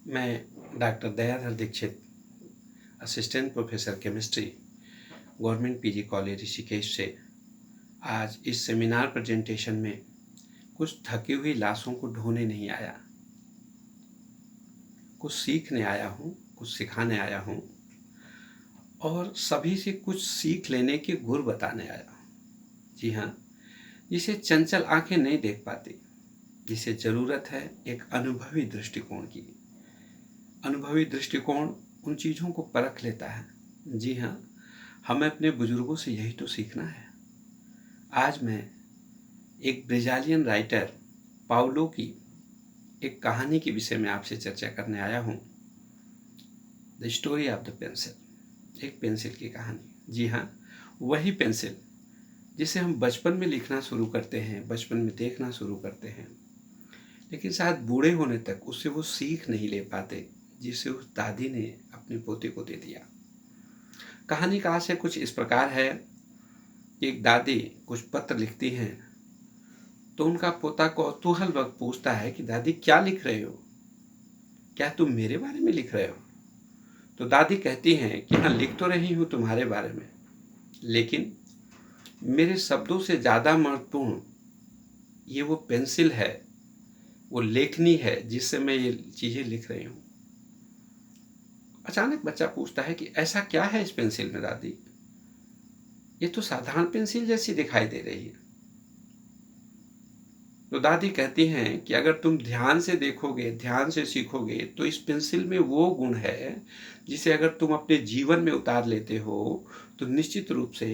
मैं doctor Dayadhar Dikshit, assistant professor chemistry, government PG college Rishikesh से आज इस सेमिनार प्रेजेंटेशन में कुछ थकी हुई लाशों को ढोने नहीं आया, कुछ सीखने आया हूँ, कुछ सिखाने आया हूँ और सभी से कुछ सीख लेने के गुर बताने आया हूँ। जी हाँ, जिसे चंचल आंखें नहीं देख पाती, जिसे ज़रूरत है एक अनुभवी दृष्टिकोण की। अनुभवी दृष्टिकोण उन चीज़ों को परख लेता है। जी हाँ, हमें अपने बुजुर्गों से यही तो सीखना है। आज मैं एक ब्राज़ीलियन राइटर पाउलो की एक कहानी के विषय में आपसे चर्चा करने आया हूँ। The story of the pencil, एक पेंसिल की कहानी। जी हाँ, वही पेंसिल जिसे हम बचपन में लिखना शुरू करते हैं, बचपन में देखना शुरू करते हैं, लेकिन शायद बूढ़े होने तक उससे वो सीख नहीं ले पाते जिसे उस दादी ने अपने पोते को दे दिया। कहानी का आशय कुछ इस प्रकार है कि एक दादी कुछ पत्र लिखती हैं तो उनका पोता कौतूहल वक्त पूछता है कि दादी क्या लिख रहे हो, क्या तुम मेरे बारे में लिख रहे हो? तो दादी कहती हैं कि हाँ, लिख तो रही हूँ तुम्हारे बारे में, लेकिन मेरे शब्दों से ज़्यादा महत्वपूर्ण ये वो पेंसिल है, वो लेखनी है जिससे मैं ये चीज़ें लिख रही हूँ। अचानक बच्चा पूछता है कि ऐसा क्या है इस पेंसिल में दादी, ये तो साधारण पेंसिल जैसी दिखाई दे रही है। तो दादी कहती हैं कि अगर तुम ध्यान से देखोगे, ध्यान से सीखोगे तो इस पेंसिल में वो गुण है जिसे अगर तुम अपने जीवन में उतार लेते हो तो निश्चित रूप से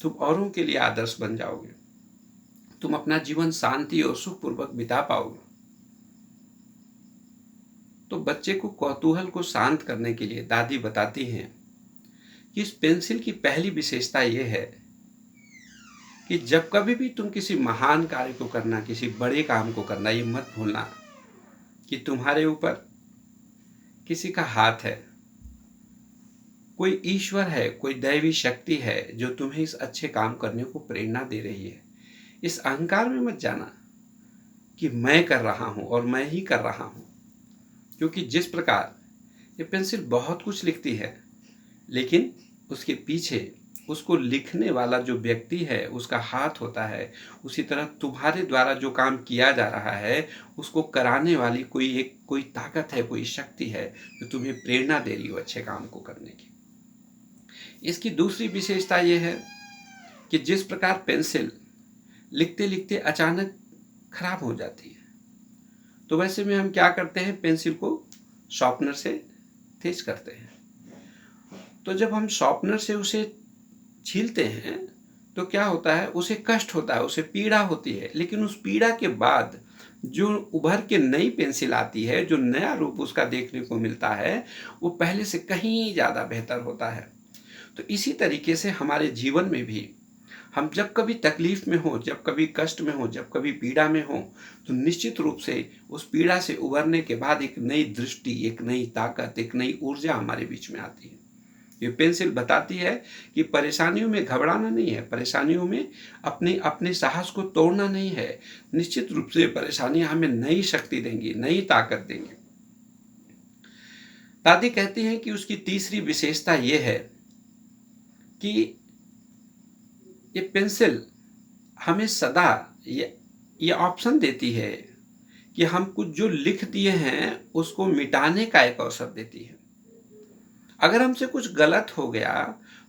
तुम औरों के लिए आदर्श बन जाओगे, तुम अपना जीवन शांति और सुखपूर्वक बिता पाओगे। तो बच्चे को कौतूहल को शांत करने के लिए दादी बताती हैं कि इस पेंसिल की पहली विशेषता ये है कि जब कभी भी तुम किसी महान कार्य को करना, किसी बड़े काम को करना, ये मत भूलना कि तुम्हारे ऊपर किसी का हाथ है, कोई ईश्वर है, कोई दैवी शक्ति है जो तुम्हें इस अच्छे काम करने को प्रेरणा दे रही है। इस अहंकार में मत जाना कि मैं कर रहा हूँ और मैं ही कर रहा हूँ, क्योंकि जिस प्रकार ये पेंसिल बहुत कुछ लिखती है, लेकिन उसके पीछे उसको लिखने वाला जो व्यक्ति है उसका हाथ होता है, उसी तरह तुम्हारे द्वारा जो काम किया जा रहा है उसको कराने वाली कोई ताकत है, कोई शक्ति है जो तुम्हें प्रेरणा दे रही हो अच्छे काम को करने की। इसकी दूसरी विशेषता यह है कि जिस प्रकार पेंसिल लिखते लिखते अचानक खराब हो जाती है, तो वैसे में हम क्या करते हैं, पेंसिल को शार्पनर से तेज करते हैं। तो जब हम शार्पनर से उसे छीलते हैं तो क्या होता है, उसे कष्ट होता है, उसे पीड़ा होती है, लेकिन उस पीड़ा के बाद जो उभर के नई पेंसिल आती है, जो नया रूप उसका देखने को मिलता है, वो पहले से कहीं ज़्यादा बेहतर होता है। तो इसी तरीके से हमारे जीवन में भी हम जब कभी तकलीफ में हो, जब कभी कष्ट में हो, जब कभी पीड़ा में हो, तो निश्चित रूप से उस पीड़ा से उभरने के बाद एक नई दृष्टि, एक नई ताकत, एक नई ऊर्जा हमारे बीच में आती है। ये पेंसिल बताती है कि परेशानियों में घबराना नहीं है, परेशानियों में अपने साहस को तोड़ना नहीं है। निश्चित रूप से परेशानियां हमें नई शक्ति देंगी, नई ताकत देंगी। दादी कहती हैं कि उसकी तीसरी विशेषता ये है कि ये पेंसिल हमें सदा ये ऑप्शन देती है कि हम कुछ जो लिख दिए हैं उसको मिटाने का एक अवसर देती है। अगर हमसे कुछ गलत हो गया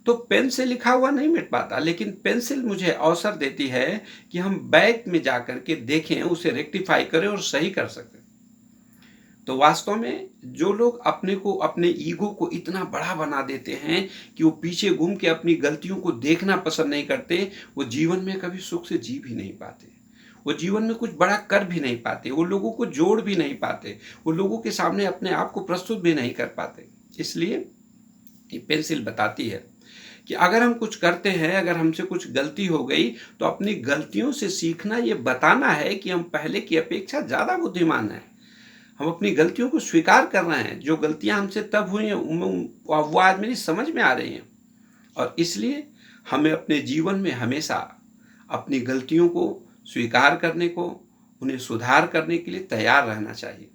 तो पेन से लिखा हुआ नहीं मिट पाता, लेकिन पेंसिल मुझे अवसर देती है कि हम बैक में जाकर के देखें, उसे रेक्टिफाई करें और सही कर सकें। तो वास्तव में जो लोग अपने को, अपने ईगो को इतना बड़ा बना देते हैं कि वो पीछे घूम के अपनी गलतियों को देखना पसंद नहीं करते, वो जीवन में कभी सुख से जी भी नहीं पाते, वो जीवन में कुछ बड़ा कर भी नहीं पाते, वो लोगों को जोड़ भी नहीं पाते, वो लोगों के सामने अपने आप को प्रस्तुत भी नहीं कर पाते। इसलिए ये पेंसिल बताती है कि अगर हम कुछ करते हैं, अगर हमसे कुछ गलती हो गई तो अपनी गलतियों से सीखना, ये बताना है कि हम पहले की अपेक्षा ज़्यादा बुद्धिमान हैं। हम अपनी गलतियों को स्वीकार कर रहे हैं, जो गलतियां हमसे तब हुई हैं वो आज मेरी समझ में आ रही हैं, और इसलिए हमें अपने जीवन में हमेशा अपनी गलतियों को स्वीकार करने को, उन्हें सुधार करने के लिए तैयार रहना चाहिए।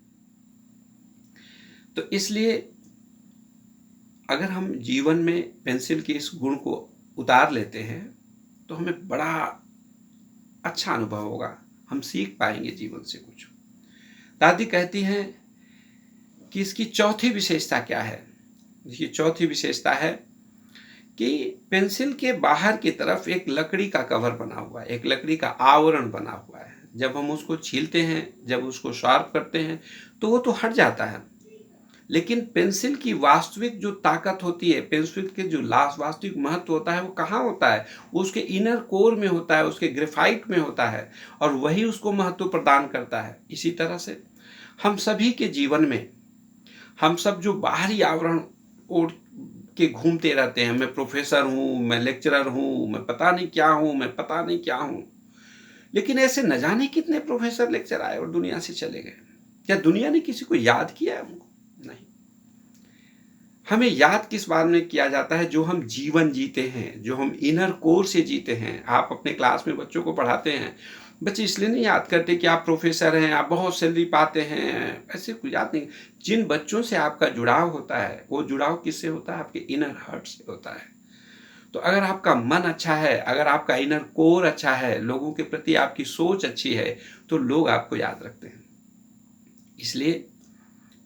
तो इसलिए अगर हम जीवन में पेंसिल के इस गुण को उतार लेते हैं तो हमें बड़ा अच्छा अनुभव होगा, हम सीख पाएंगे जीवन से कुछ। दादी कहती हैं कि इसकी चौथी विशेषता क्या है। इसकी चौथी विशेषता है कि पेंसिल के बाहर की तरफ एक लकड़ी का कवर बना हुआ है, एक लकड़ी का आवरण बना हुआ है। जब हम उसको छीलते हैं, जब उसको शार्प करते हैं तो वो तो हट जाता है, लेकिन पेंसिल की वास्तविक जो ताकत होती है, पेंसिल के जो वास्तविक महत्व होता है वो कहाँ होता है? वो उसके इनर कोर में होता है, उसके ग्रेफाइट में होता है, और वही उसको महत्व प्रदान करता है। इसी तरह से हम सभी के जीवन में हम सब जो बाहरी आवरण ओढ़ के घूमते रहते हैं, मैं प्रोफेसर हूँ, मैं लेक्चरर हूँ, मैं पता नहीं क्या हूँ, मैं पता नहीं क्या हूँ, लेकिन ऐसे न जाने कितने प्रोफेसर लेक्चर आए और दुनिया से चले गए। क्या दुनिया ने किसी को याद किया है हमको? नहीं। हमें याद किस बात में किया जाता है? जो हम जीवन जीते हैं, जो हम इनर कोर से जीते हैं। आप अपने क्लास में बच्चों को पढ़ाते हैं, बच्चे इसलिए नहीं याद करते कि आप प्रोफेसर हैं, आप बहुत सैलरी पाते हैं, ऐसे कुछ याद नहीं। जिन बच्चों से आपका जुड़ाव होता है, वो जुड़ाव किससे होता है? आपके इनर हार्ट से होता है। तो अगर आपका मन अच्छा है, अगर आपका इनर कोर अच्छा है, लोगों के प्रति आपकी सोच अच्छी है, तो लोग आपको याद रखते हैं। इसलिए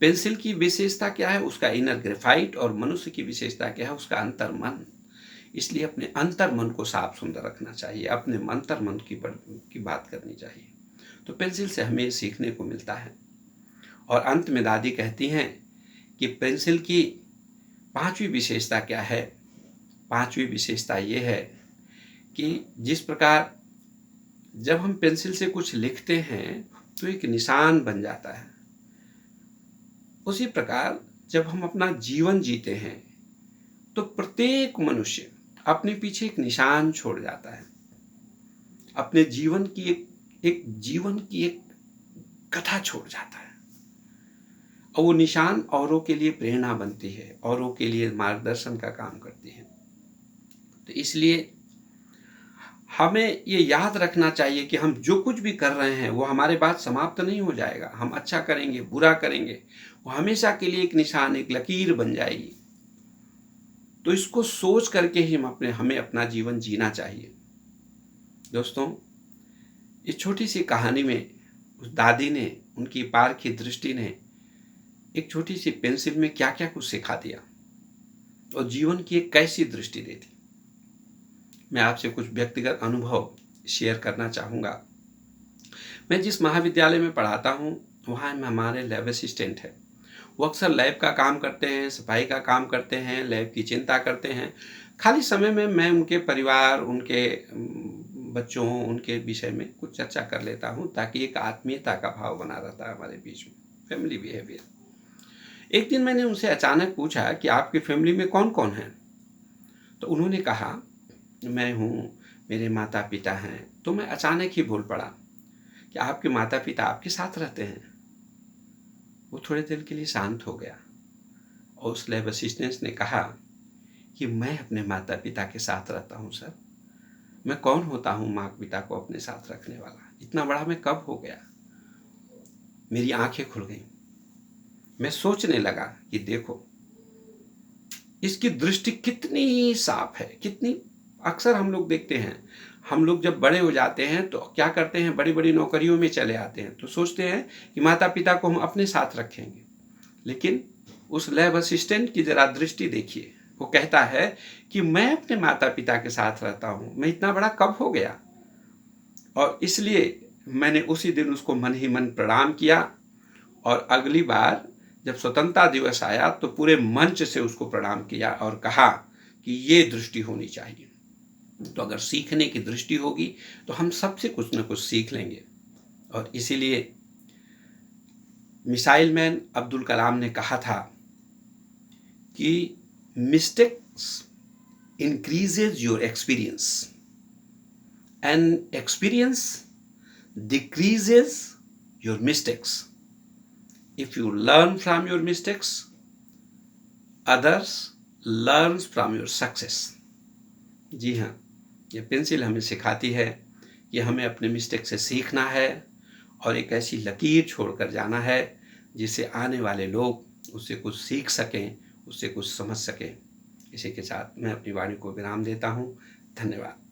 पेंसिल की विशेषता क्या है? उसका इनर ग्रेफाइट। और मनुष्य की विशेषता क्या है? उसका अंतर मन। इसलिए अपने अंतर मन को साफ सुंदर रखना चाहिए, अपने अंतर मन की बात करनी चाहिए। तो पेंसिल से हमें सीखने को मिलता है। और अंत में दादी कहती हैं कि पेंसिल की पांचवी विशेषता क्या है? पांचवी विशेषता ये है कि जिस प्रकार जब हम पेंसिल से कुछ लिखते हैं तो एक निशान बन जाता है, उसी प्रकार जब हम अपना जीवन जीते हैं तो प्रत्येक मनुष्य अपने पीछे एक निशान छोड़ जाता है, अपने जीवन की एक कथा छोड़ जाता है, और वो निशान औरों के लिए प्रेरणा बनती है, औरों के लिए मार्गदर्शन का काम करती है। तो इसलिए हमें ये याद रखना चाहिए कि हम जो कुछ भी कर रहे हैं वो हमारे बाद समाप्त नहीं हो जाएगा। हम अच्छा करेंगे, बुरा करेंगे, वो हमेशा के लिए एक निशान, एक लकीर बन जाएगी। तो इसको सोच करके ही हमें अपना जीवन जीना चाहिए। दोस्तों, इस छोटी सी कहानी में उस दादी ने, उनकी पार की दृष्टि ने एक छोटी सी पेंसिल में क्या क्या कुछ सिखा दिया और जीवन की एक कैसी दृष्टि दी थी। मैं आपसे कुछ व्यक्तिगत अनुभव शेयर करना चाहूँगा। मैं जिस महाविद्यालय में पढ़ाता हूँ वहाँ हमारे लैब असिस्टेंट है। वो अक्सर लैब का काम करते हैं, सफाई का काम करते हैं, लैब की चिंता करते हैं। खाली समय में मैं उनके परिवार, उनके बच्चों, उनके विषय में कुछ चर्चा कर लेता हूँ, ताकि एक आत्मीयता का भाव बना रहता है हमारे बीच में, फैमिली बिहेवियर। एक दिन मैंने उनसे अचानक पूछा कि आपकी फैमिली में कौन कौन है? तो उन्होंने कहा, मैं हूँ, मेरे माता पिता हैं। तो मैं अचानक ही बोल पड़ा कि आपके माता पिता आपके साथ रहते हैं? वो थोड़े देर के लिए शांत हो गया और उस लैब असिस्टेंट ने कहा कि मैं अपने माता पिता के साथ रहता हूँ सर। मैं कौन होता हूँ माँ पिता को अपने साथ रखने वाला? इतना बड़ा मैं कब हो गया? मेरी आंखें खुल गईं। मैं सोचने लगा कि देखो इसकी दृष्टि कितनी साफ है, कितनी। अक्सर हम लोग देखते हैं, हम लोग जब बड़े हो जाते हैं तो क्या करते हैं, बड़ी बड़ी नौकरियों में चले आते हैं, तो सोचते हैं कि माता पिता को हम अपने साथ रखेंगे। लेकिन उस लैब असिस्टेंट की जरा दृष्टि देखिए, वो कहता है कि मैं अपने माता पिता के साथ रहता हूँ। मैं इतना बड़ा कब हो गया? और इसलिए मैंने उसी दिन उसको मन ही मन प्रणाम किया, और अगली बार जब स्वतंत्रता दिवस आया तो पूरे मंच से उसको प्रणाम किया और कहा कि ये दृष्टि होनी चाहिए। तो अगर सीखने की दृष्टि होगी तो हम सबसे कुछ न कुछ सीख लेंगे। और इसीलिए मिसाइल मैन अब्दुल कलाम ने कहा था कि mistakes increases your experience and experience decreases your mistakes. If you learn from your mistakes, others learns from your success. जी हाँ, ये पेंसिल हमें सिखाती है कि हमें अपने मिस्टेक से सीखना है और एक ऐसी लकीर छोड़कर जाना है जिससे आने वाले लोग उससे कुछ सीख सकें, उससे कुछ समझ सकें। इसी के साथ मैं अपनी वाणी को विराम देता हूँ। धन्यवाद।